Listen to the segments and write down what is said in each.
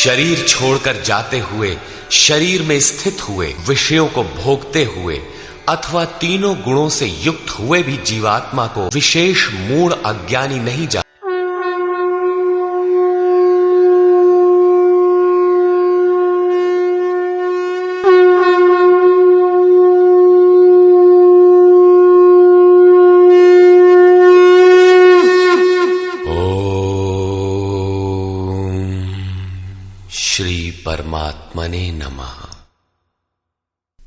शरीर छोड़कर जाते हुए शरीर में स्थित हुए विषयों को भोगते हुए अथवा तीनों गुणों से युक्त हुए भी जीवात्मा को विशेष मूढ़ अज्ञानी नहीं जान। श्री परमात्मने नमः।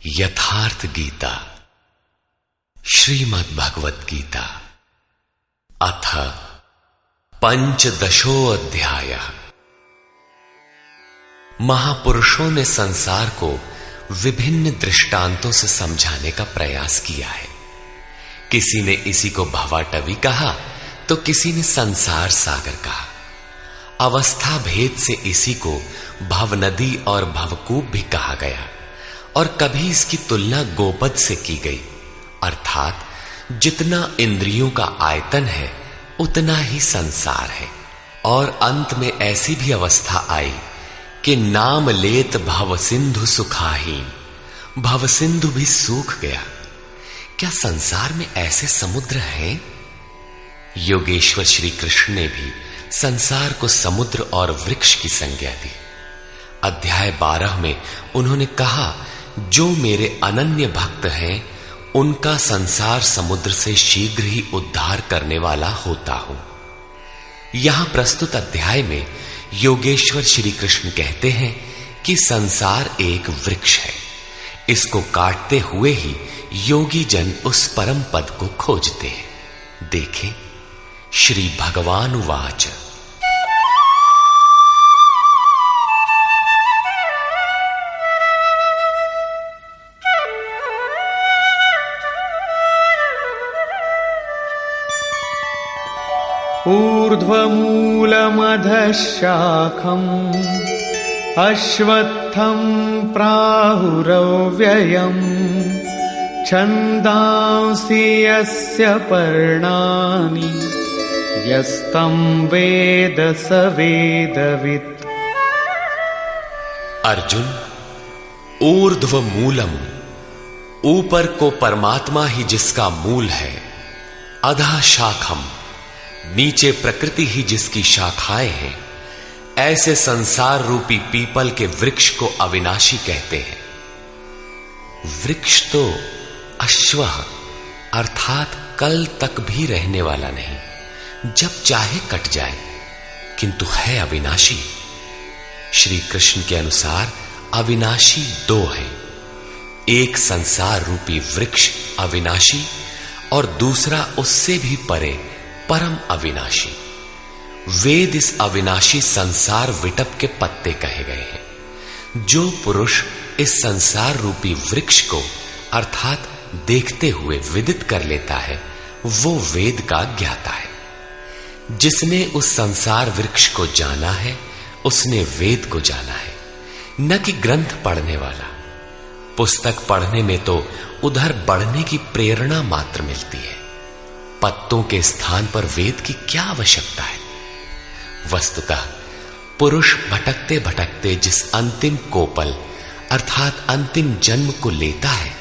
यथार्थ गीता श्रीमद् भगवत गीता अथ पंचदशो अध्याय। महापुरुषों ने संसार को विभिन्न दृष्टांतों से समझाने का प्रयास किया है। किसी ने इसी को भवाटवी कहा तो किसी ने संसार सागर कहा। अवस्था भेद से इसी को भवनदी और भवकूप भी कहा गया और कभी इसकी तुलना गोपद से की गई, अर्थात जितना इंद्रियों का आयतन है उतना ही संसार है। और अंत में ऐसी भी अवस्था आई कि नाम लेत भव सिंधु सुखाहीन, भव सिंधु भी सूख गया। क्या संसार में ऐसे समुद्र हैं? योगेश्वर श्री कृष्ण ने भी संसार को समुद्र और वृक्ष की संज्ञा दी। अध्याय 12 में उन्होंने कहा, जो मेरे अनन्य भक्त हैं उनका संसार समुद्र से शीघ्र ही उद्धार करने वाला होता हूं। यहां प्रस्तुत अध्याय में योगेश्वर श्री कृष्ण कहते हैं कि संसार एक वृक्ष है। इसको काटते हुए ही योगी जन उस परम पद को खोजते हैं। देखें, श्री भगवान उवाच। ऊर्ध्वमूलमधः शाखम् अश्वत्थं प्राहुरव्ययम् छन्दांसि यस्य पर्णानि यस्तं वेद स वेदवित्। अर्जुन, ऊर्ध्व मूलम, ऊपर को परमात्मा ही जिसका मूल है, अधः शाखम, नीचे प्रकृति ही जिसकी शाखाएं हैं, ऐसे संसार रूपी पीपल के वृक्ष को अविनाशी कहते हैं। वृक्ष तो अश्व अर्थात कल तक भी रहने वाला नहीं, जब चाहे कट जाए, किंतु है अविनाशी। श्री कृष्ण के अनुसार अविनाशी दो हैं, एक संसार रूपी वृक्ष अविनाशी और दूसरा उससे भी परे परम अविनाशी। वेद इस अविनाशी संसार विटप के पत्ते कहे गए हैं। जो पुरुष इस संसार रूपी वृक्ष को अर्थात देखते हुए विदित कर लेता है वो वेद का ज्ञाता है। जिसने उस संसार वृक्ष को जाना है उसने वेद को जाना है, न कि ग्रंथ पढ़ने वाला। पुस्तक पढ़ने में तो उधर बढ़ने की प्रेरणा मात्र मिलती है, पत्तों के स्थान पर वेद की क्या आवश्यकता है। वस्तुतः पुरुष भटकते भटकते जिस अंतिम कोपल अर्थात अंतिम जन्म को लेता है,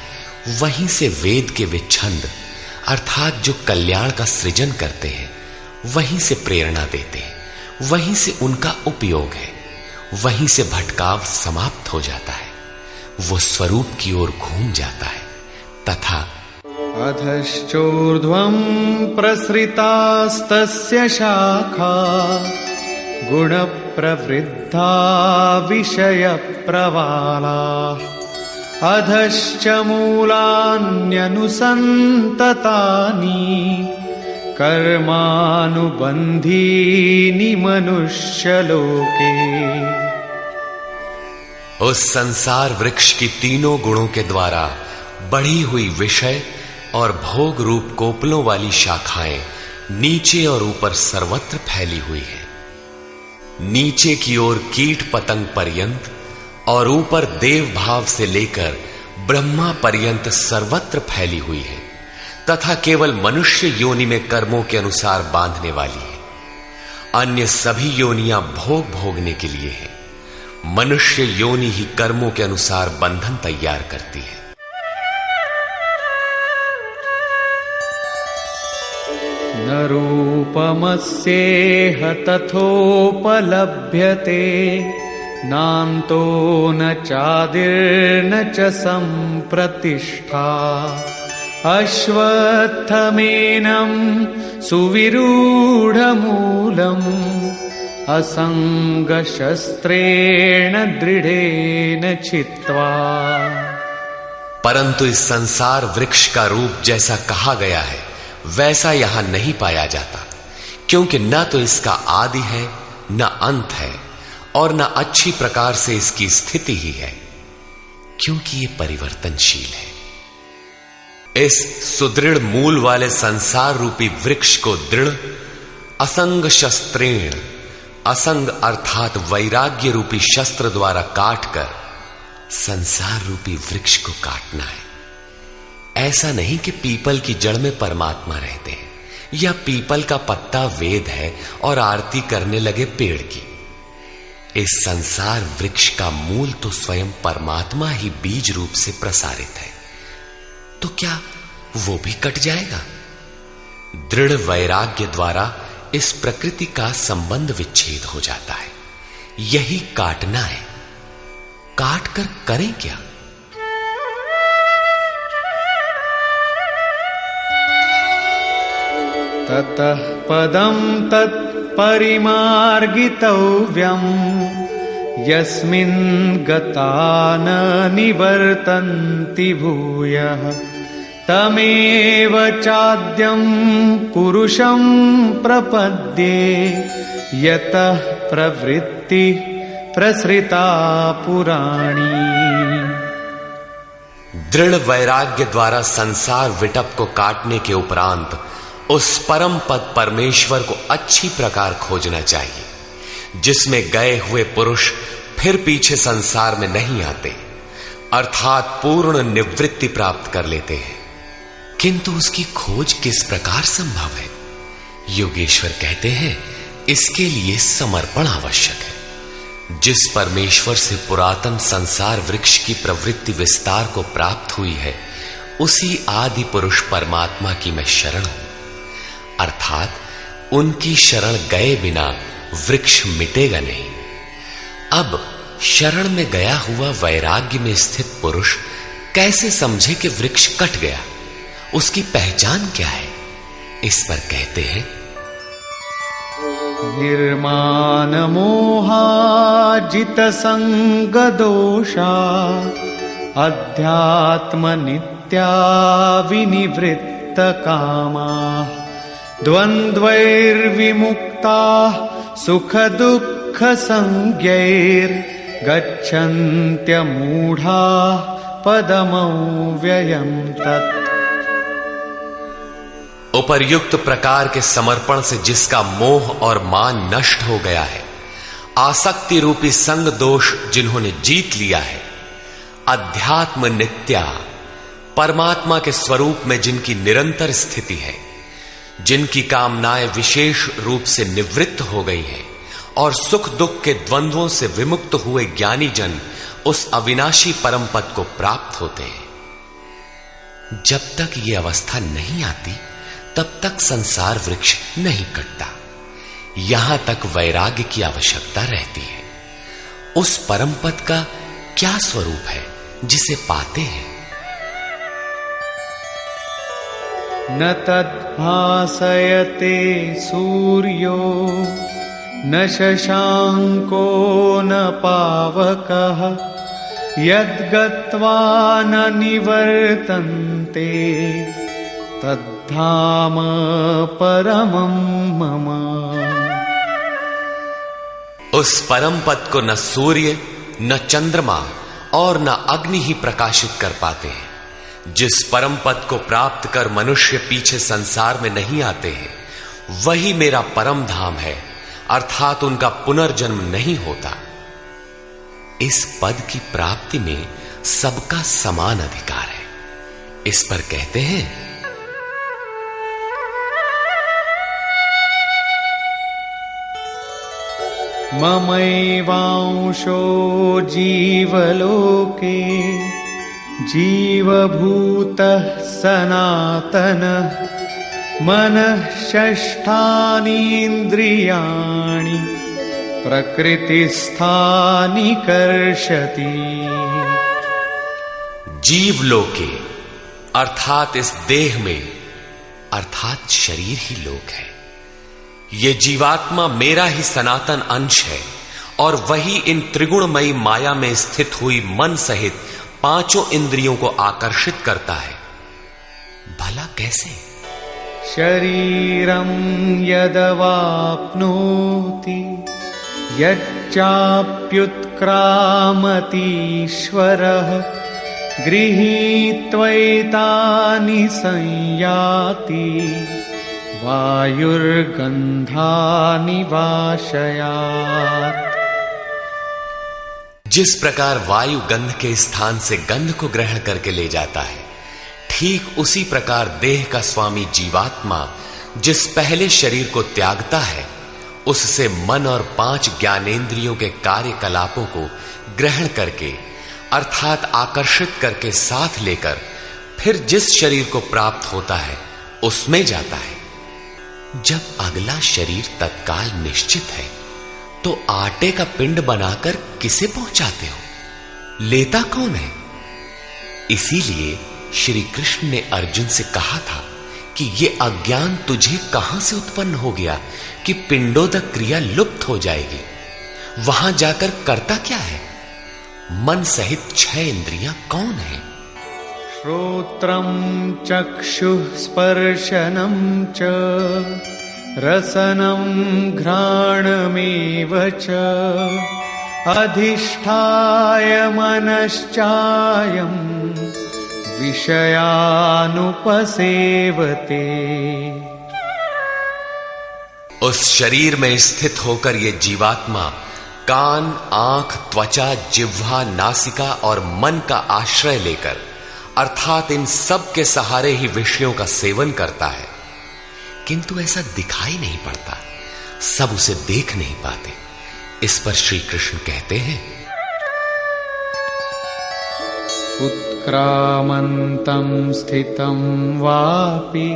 वहीं से वेद के वे छंद अर्थात जो कल्याण का सृजन करते हैं वहीं से प्रेरणा देते हैं, वहीं से उनका उपयोग है, वहीं से भटकाव समाप्त हो जाता है, वो स्वरूप की ओर घूम जाता है। तथा अधश्चोर्ध्वं प्रसृतास्तस्य शाखा गुण प्रवृद्धा विषय प्रवाला अधश्च मूलान्यनुसन्ततानि कर्मानुबन्धीनि मनुष्यलोके। उस संसार वृक्ष की तीनों गुणों के द्वारा बढ़ी हुई विषय और भोग रूप कोपलों वाली शाखाएं नीचे और ऊपर सर्वत्र फैली हुई है। नीचे की ओर कीट पतंग पर्यंत और ऊपर देव भाव से लेकर ब्रह्मा पर्यंत सर्वत्र फैली हुई है, तथा केवल मनुष्य योनि में कर्मों के अनुसार बांधने वाली है। अन्य सभी योनियां भोग भोगने के लिए है। मनुष्य योनि ही कर्मों के अनुसार बंधन तैयार करती है। न रूपमस्येह तथोपलभ्यते नान्तो न चादिर्न च सम्प्रतिष्ठा अश्वत्थमेनं सुविरूढमूलम् असंगशस्त्रेण दृढ़ेन छित्त्वा। परंतु इस संसार वृक्ष का रूप जैसा कहा गया है वैसा यहां नहीं पाया जाता, क्योंकि न तो इसका आदि है न अंत है और न अच्छी प्रकार से इसकी स्थिति ही है, क्योंकि ये परिवर्तनशील है। इस सुदृढ़ मूल वाले संसार रूपी वृक्ष को दृढ़ असंग शस्त्रेण, असंग अर्थात वैराग्य रूपी शस्त्र द्वारा काटकर संसार रूपी वृक्ष को काटना है। ऐसा नहीं कि पीपल की जड़ में परमात्मा रहते हैं या पीपल का पत्ता वेद है और आरती करने लगे पेड़ की। इस संसार वृक्ष का मूल तो स्वयं परमात्मा ही बीज रूप से प्रसारित है, तो क्या वो भी कट जाएगा? दृढ़ वैराग्य द्वारा इस प्रकृति का संबंध विच्छेद हो जाता है। यही काटना है। काट कर करें क्या? ततः पदं तत्परिमार्गितव्यम् यस्मिन् गता न निवर्तन्ति भूयः तमेव चाद्यं पुरुषं प्रपद्ये यतः प्रवृत्ति प्रसृता पुराणी। दृढ़ वैराग्य द्वारा संसार विटप को काटने के उपरांत उस परम पद परमेश्वर को अच्छी प्रकार खोजना चाहिए, जिसमें गए हुए पुरुष फिर पीछे संसार में नहीं आते, अर्थात पूर्ण निवृत्ति प्राप्त कर लेते हैं। किंतु उसकी खोज किस प्रकार संभव है? योगेश्वर कहते हैं, इसके लिए समर्पण आवश्यक है। जिस परमेश्वर से पुरातन संसार वृक्ष की प्रवृत्ति विस्तार को प्राप्त हुई है, उसी आदि पुरुष परमात्मा की मैं शरण हूं, अर्थात उनकी शरण गए बिना वृक्ष मिटेगा नहीं। अब शरण में गया हुआ वैराग्य में स्थित पुरुष कैसे समझे कि वृक्ष कट गया? उसकी पहचान क्या है? इस पर कहते हैं, निर्माण मोहाजित संग दोषा अध्यात्म नित्या विनिवृत्त कामा द्वंद्वैर्विमुक्ता सुख दुःख संज्ञैर् गच्छन्त्यमूढ़ा पदमव्ययम् तत्। उपर्युक्त प्रकार के समर्पण से जिसका मोह और मान नष्ट हो गया है, आसक्ति रूपी संग दोष जिन्होंने जीत लिया है, अध्यात्म नित्या परमात्मा के स्वरूप में जिनकी निरंतर स्थिति है, जिनकी कामनाएं विशेष रूप से निवृत्त हो गई हैं और सुख दुख के द्वंद्वों से विमुक्त हुए ज्ञानी जन उस अविनाशी परम पद को प्राप्त होते हैं। जब तक ये अवस्था नहीं आती तब तक संसार वृक्ष नहीं कटता। यहां तक वैराग्य की आवश्यकता रहती है। उस परम पद का क्या स्वरूप है जिसे पाते हैं? न तद्भासयते सूर्यो न शशांको न पावकः यद्गत्वा न निवर्तन्ते तद्धाम परमं मम। उस परम पद को न सूर्य न चंद्रमा और न अग्नि ही प्रकाशित कर पाते हैं। जिस परम पद को प्राप्त कर मनुष्य पीछे संसार में नहीं आते हैं, वही मेरा परम धाम है, अर्थात उनका पुनर्जन्म नहीं होता। इस पद की प्राप्ति में सबका समान अधिकार है। इस पर कहते हैं, ममैवांशो जीवलोके जीवभूतः सनातनः मनः षष्ठानीन्द्रियाणि प्रकृतिस्थानि कर्षति। जीवलोके अर्थात इस देह में अर्थात शरीर ही लोक है। ये जीवात्मा मेरा ही सनातन अंश है और वही इन त्रिगुणमयी माया में स्थित हुई मन सहित पांचों इंद्रियों को आकर्षित करता है। भला कैसे? शरीरं यदवाप्नोति यच्चाप्युत्क्रामतीश्वरः गृहीत्वैतानि संयाति वायुर्गन्धानि वाशयात्। जिस प्रकार वायु गंध के स्थान से गंध को ग्रहण करके ले जाता है, ठीक उसी प्रकार देह का स्वामी जीवात्मा जिस पहले शरीर को त्यागता है, उससे मन और 5 ज्ञानेंद्रियों के कार्यकलापों को ग्रहण करके अर्थात आकर्षित करके साथ लेकर फिर जिस शरीर को प्राप्त होता है उसमें जाता है। जब अगला शरीर तत्काल निश्चित है तो आटे का पिंड बनाकर किसे पहुंचाते हो? लेता कौन है? इसीलिए श्री कृष्ण ने अर्जुन से कहा था कि ये अज्ञान तुझे कहां से उत्पन्न हो गया कि पिंडोदक क्रिया लुप्त हो जाएगी। वहां जाकर करता क्या है? मन सहित 6 इंद्रियां कौन है? श्रोत्रं चक्षुः स्पर्शनं च रसनं घ्राणमेव च अधिष्ठाय मनश्चायं विषयानुपसेवते। उस शरीर में स्थित होकर ये जीवात्मा कान, आंख, त्वचा, जिह्वा, नासिका और मन का आश्रय लेकर अर्थात इन सब के सहारे ही विषयों का सेवन करता है, किंतु ऐसा दिखाई नहीं पड़ता, सब उसे देख नहीं पाते। इस पर श्री कृष्ण कहते हैं, उत्क्रामन्तं स्थितं वापि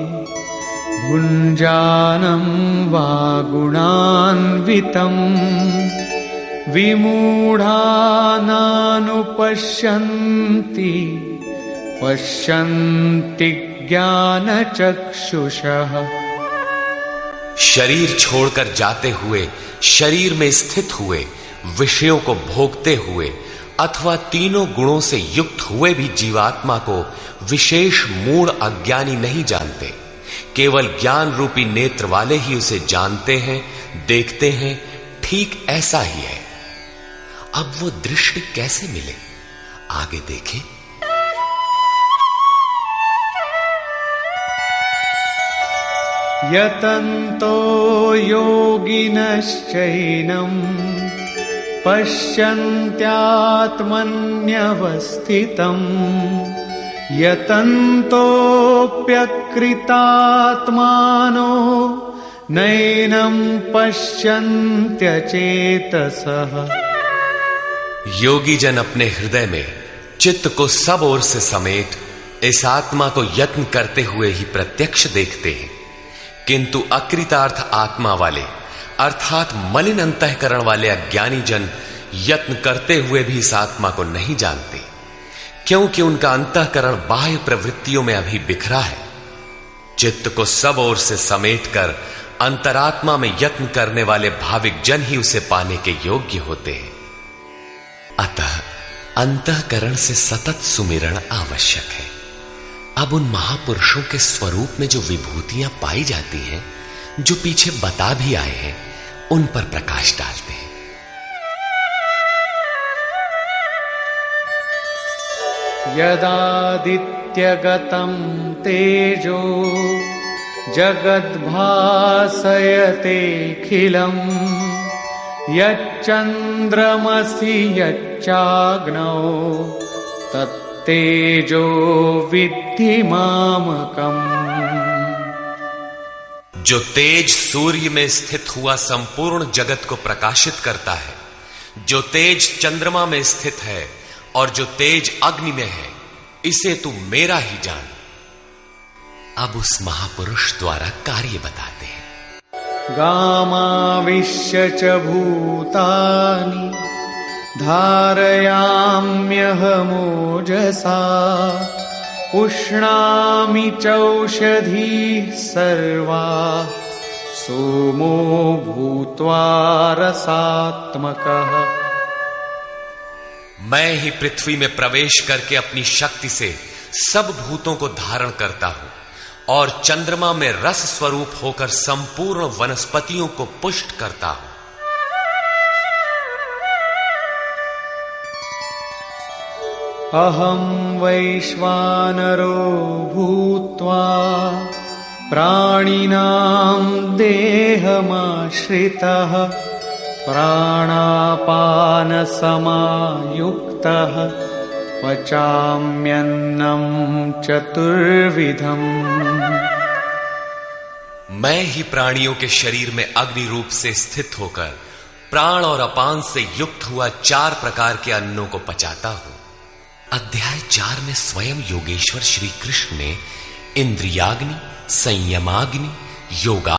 भुञ्जानं वा गुणान्वितं विमूढानानुपश्यन्ति पश्यन्ति ज्ञानचक्षुषः। शरीर छोड़कर जाते हुए, शरीर में स्थित हुए, विषयों को भोगते हुए अथवा तीनों गुणों से युक्त हुए भी जीवात्मा को विशेष मूढ़ अज्ञानी नहीं जानते। केवल ज्ञान रूपी नेत्र वाले ही उसे जानते हैं, देखते हैं। ठीक ऐसा ही है। अब वो दृष्टि कैसे मिले, आगे देखें। यतन्तो योगिनश्चैनं पश्यन्त्यात्मन्यवस्थितं यतन्तोऽप्यकृतात्मानो नैनं पश्यन्त्यचेतसः। योगी जन अपने हृदय में चित्त को सब ओर से समेट इस आत्मा को यत्न करते हुए ही प्रत्यक्ष देखते हैं, किंतु अकृतार्थ आत्मा वाले अर्थात मलिन अंतःकरण वाले अज्ञानी जन यत्न करते हुए भी इस आत्मा को नहीं जानते, क्योंकि उनका अंतःकरण बाह्य प्रवृत्तियों में अभी बिखरा है। चित्त को सब ओर से समेटकर अंतरात्मा में यत्न करने वाले भाविक जन ही उसे पाने के योग्य होते हैं। अतः अंतःकरण से सतत सुमिरण आवश्यक है। अब उन महापुरुषों के स्वरूप में जो विभूतियां पाई जाती हैं, जो पीछे बता भी आए हैं, उन पर प्रकाश डालते हैं। यदादित्यगतं तेजो जगद्भासयतेऽखिलं यच्चन्द्रमसि यच्चाग्नौ तत्तेजो विद्धि मामकम्। जो तेज सूर्य में स्थित हुआ संपूर्ण जगत को प्रकाशित करता है, जो तेज चंद्रमा में स्थित है और जो तेज अग्नि में है, इसे तू मेरा ही जान। अब उस महापुरुष द्वारा कार्य बताते हैं। गामाविश्य च भूतानि धारयाम्यहमोजसा पुष्णामि चौषधीः सर्वा सोमो भूत्वा रसात्मकः। मैं ही पृथ्वी में प्रवेश करके अपनी शक्ति से सब भूतों को धारण करता हूं और चंद्रमा में रस स्वरूप होकर संपूर्ण वनस्पतियों को पुष्ट करता हूं। अहं वैश्वानरो भूत्वा प्राणिनां देहमाश्रितः प्राणापानसमायुक्तः पचाम्यन्नं चतुर्विधम्। मैं ही प्राणियों के शरीर में अग्नि रूप से स्थित होकर प्राण और अपान से युक्त हुआ 4 प्रकार के अन्नों को पचाता हूं। अध्याय 4 में स्वयं योगेश्वर श्री कृष्ण ने इंद्रियाग्नि, संयमाग्नि, योगा